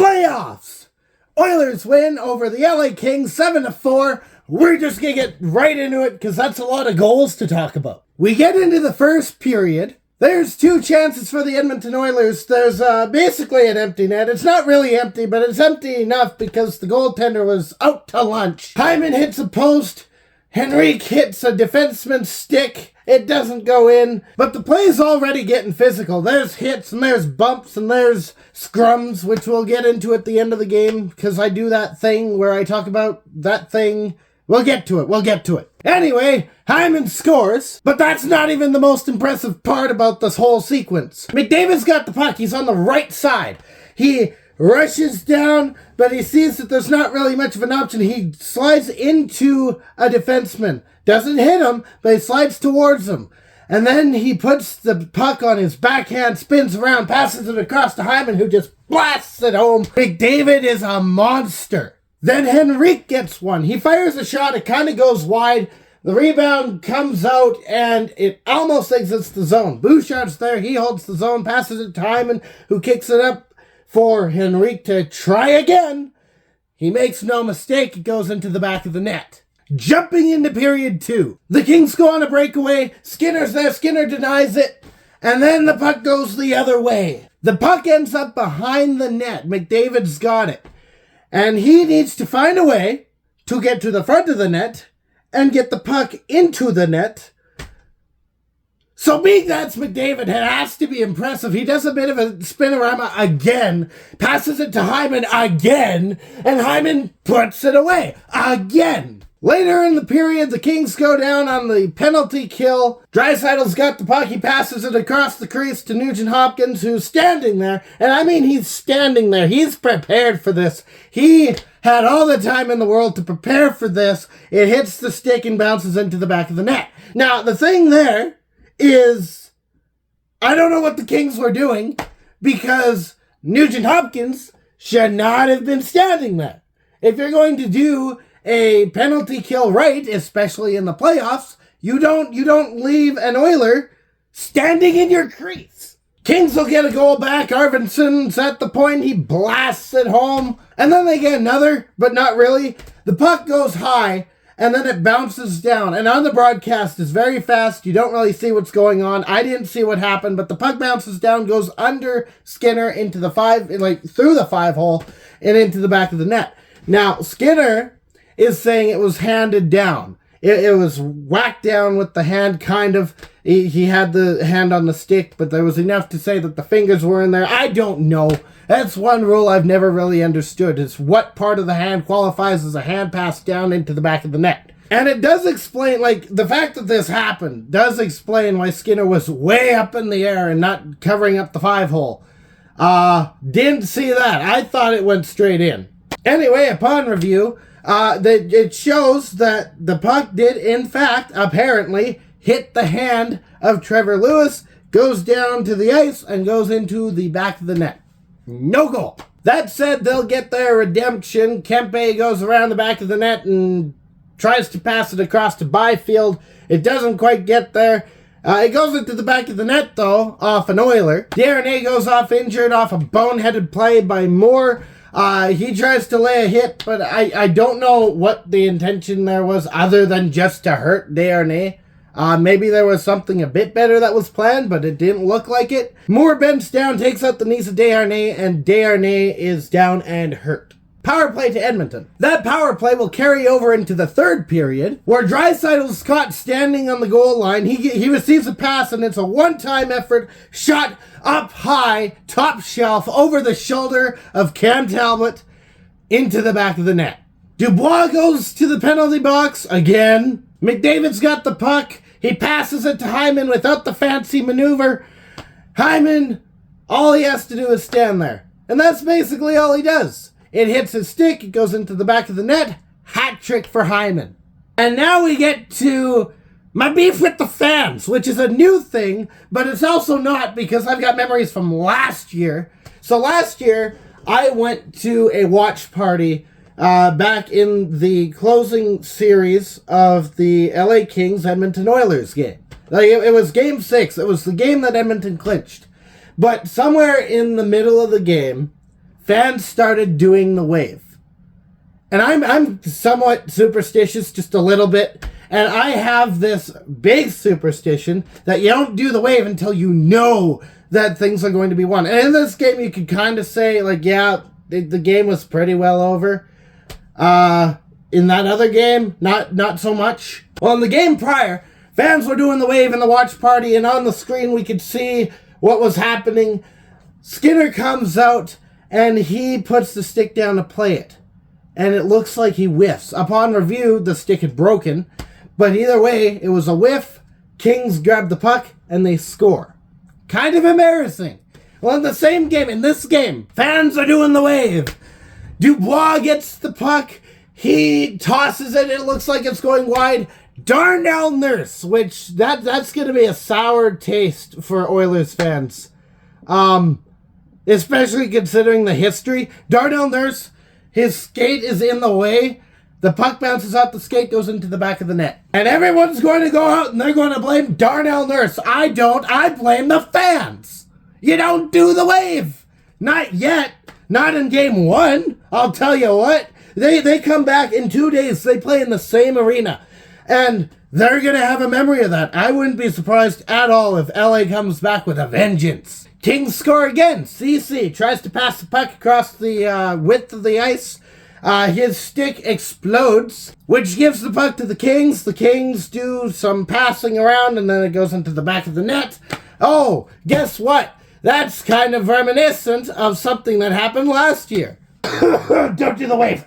Playoffs! Oilers win over the LA Kings 7-4. We're just going to get right into it because that's a lot of goals to talk about. We get into the first period. There's two chances for the Edmonton Oilers. There's basically an empty net. It's not really empty, but it's empty enough because the goaltender was out to lunch. Hyman hits a post. Henrique hits a defenseman's stick. It doesn't go in, but the play's already getting physical. There's hits and there's bumps and there's scrums, which we'll get into at the end of the game because I do that thing where I talk about that thing. We'll get to it. Anyway, Hyman scores, but that's not even the most impressive part about this whole sequence. McDavid's got the puck. He's on the right side. He rushes down, but he sees that there's not really much of an option. He slides into a defenseman. Doesn't hit him, but he slides towards him. And then he puts the puck on his backhand, spins around, passes it across to Hyman, who just blasts it home. McDavid is a monster. Then Henrique gets one. He fires a shot. It kind of goes wide. The rebound comes out, and it almost exits the zone. Bouchard's there. He holds the zone, passes it to Hyman, who kicks it up for Henrique to try again. He makes no mistake. It goes into the back of the net. Jumping into period 2. The Kings go on a breakaway. Skinner's there. Skinner denies it. And then the puck goes the other way. The puck ends up behind the net. McDavid's got it. And he needs to find a way to get to the front of the net and get the puck into the net. So being that's McDavid, it has to be impressive. He does a bit of a spinorama again, passes it to Hyman again, and Hyman puts it away again. Later in the period, the Kings go down on the penalty kill. Draisaitl's got the puck. He passes it across the crease to Nugent Hopkins, who's standing there. And I mean, he's standing there. He's prepared for this. He had all the time in the world to prepare for this. It hits the stick and bounces into the back of the net. Now, the thing there is, I don't know what the Kings were doing because Nugent Hopkins should not have been standing there. If you're going to do a penalty kill right, especially in the playoffs, you don't leave an Oiler standing in your crease. Kings will get a goal back. Arvidsson's at the point. He blasts it home. And then they get another, but not really. The puck goes high, and then it bounces down. And on the broadcast, it's very fast. You don't really see what's going on. I didn't see what happened, but the puck bounces down, goes under Skinner into the through the 5-hole and into the back of the net. Now, Skinner is saying it was handed down. It was whacked down with the hand, kind of. He had the hand on the stick, but there was enough to say that the fingers were in there. I don't know. That's one rule I've never really understood, is what part of the hand qualifies as a hand pass down into the back of the net. And it does explain, the fact that this happened does explain why Skinner was way up in the air and not covering up the 5-hole. Didn't see that. I thought it went straight in. Anyway, upon review, it shows that the puck did, in fact, apparently, hit the hand of Trevor Lewis, goes down to the ice, and goes into the back of the net. No goal. That said, they'll get their redemption. Kempe goes around the back of the net and tries to pass it across to Byfield. It doesn't quite get there. It goes into the back of the net, though, off an Oiler. Darnay goes off injured off a boneheaded play by Moore. He tries to lay a hit, but I don't know what the intention there was other than just to hurt Darnay. Maybe there was something a bit better that was planned, but it didn't look like it. Moore bends down, takes out the knees of Darnay, and Darnay is down and hurt. Power play to Edmonton. That power play will carry over into the third period, where Draisaitl's caught standing on the goal line. He receives a pass, and it's a one-time effort, shot up high, top shelf, over the shoulder of Cam Talbot, into the back of the net. Dubois goes to the penalty box again. McDavid's got the puck. He passes it to Hyman without the fancy maneuver. Hyman, all he has to do is stand there. And that's basically all he does. It hits his stick, it goes into the back of the net. Hat trick for Hyman. And now we get to my beef with the fans, which is a new thing, but it's also not, because I've got memories from last year. So last year, I went to a watch party back in the closing series of the LA Kings Edmonton Oilers game. It was game 6. It was the game that Edmonton clinched. But somewhere in the middle of the game, fans started doing the wave. And I'm somewhat superstitious, just a little bit. And I have this big superstition that you don't do the wave until you know that things are going to be won. And in this game, you could kind of say, like, yeah, the game was pretty well over. In that other game, not so much. Well, in the game prior, fans were doing the wave in the watch party, and on the screen we could see what was happening. Skinner comes out, and he puts the stick down to play it. And it looks like he whiffs. Upon review, the stick had broken. But either way, it was a whiff. Kings grab the puck, and they score. Kind of embarrassing. Well, in the same game, in this game, fans are doing the wave. Dubois gets the puck. He tosses it. It looks like it's going wide. Darnell Nurse, which that's going to be a sour taste for Oilers fans. Especially considering the history. Darnell Nurse, his skate is in the way. The puck bounces off the skate, goes into the back of the net. And everyone's going to go out and they're going to blame Darnell Nurse. I don't. I blame the fans. You don't do the wave. Not yet. Not in game 1. I'll tell you what. They come back in 2 days. They play in the same arena. And they're going to have a memory of that. I wouldn't be surprised at all if LA comes back with a vengeance. Kings score again. CC tries to pass the puck across the width of the ice. His stick explodes, which gives the puck to the Kings. The Kings do some passing around, and then it goes into the back of the net. Oh, guess what? That's kind of reminiscent of something that happened last year. Don't do the wave.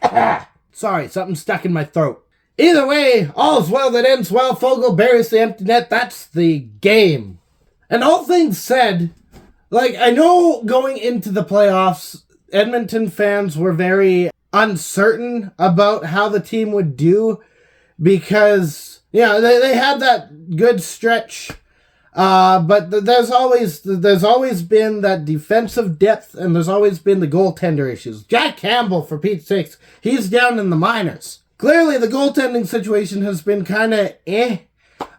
Sorry, something stuck in my throat. Either way, all's well that ends well. Fogle buries the empty net. That's the game. And all things said, like, I know going into the playoffs, Edmonton fans were very uncertain about how the team would do because, yeah, they had that good stretch, but there's always been that defensive depth, and there's always been the goaltender issues. Jack Campbell, for Pete's sakes, he's down in the minors. Clearly, the goaltending situation has been kind of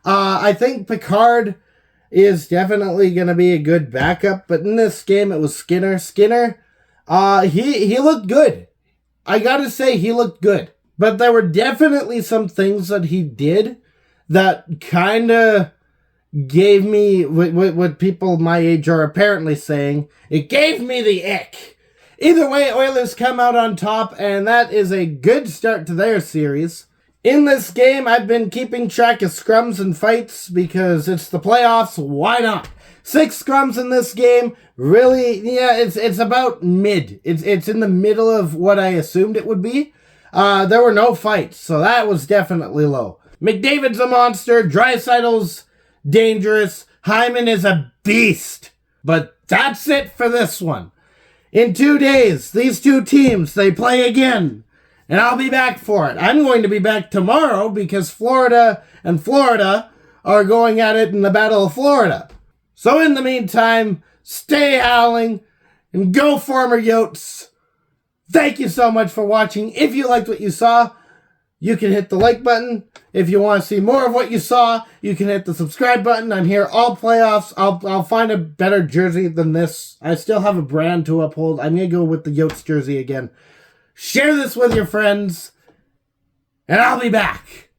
I think Picard is definitely going to be a good backup, but in this game, it was Skinner. Skinner, he looked good. I gotta say, he looked good. But there were definitely some things that he did that kind of gave me what people my age are apparently saying. It gave me the ick. Either way, Oilers come out on top, and that is a good start to their series. In this game, I've been keeping track of scrums and fights because it's the playoffs. Why not? 6 scrums in this game. Really, yeah, it's about mid. It's in the middle of what I assumed it would be. There were no fights, so that was definitely low. McDavid's a monster. Draisaitl's dangerous. Hyman is a beast. But that's it for this one. In 2 days, these two teams, they play again. And I'll be back for it. I'm going to be back tomorrow because Florida and Florida are going at it in the Battle of Florida. So in the meantime, stay howling and go former Yotes. Thank you so much for watching. If you liked what you saw, you can hit the like button. If you want to see more of what you saw, you can hit the subscribe button. I'm here all playoffs. I'll find a better jersey than this. I still have a brand to uphold. I'm going to go with the Yotes jersey again. Share this with your friends, and I'll be back.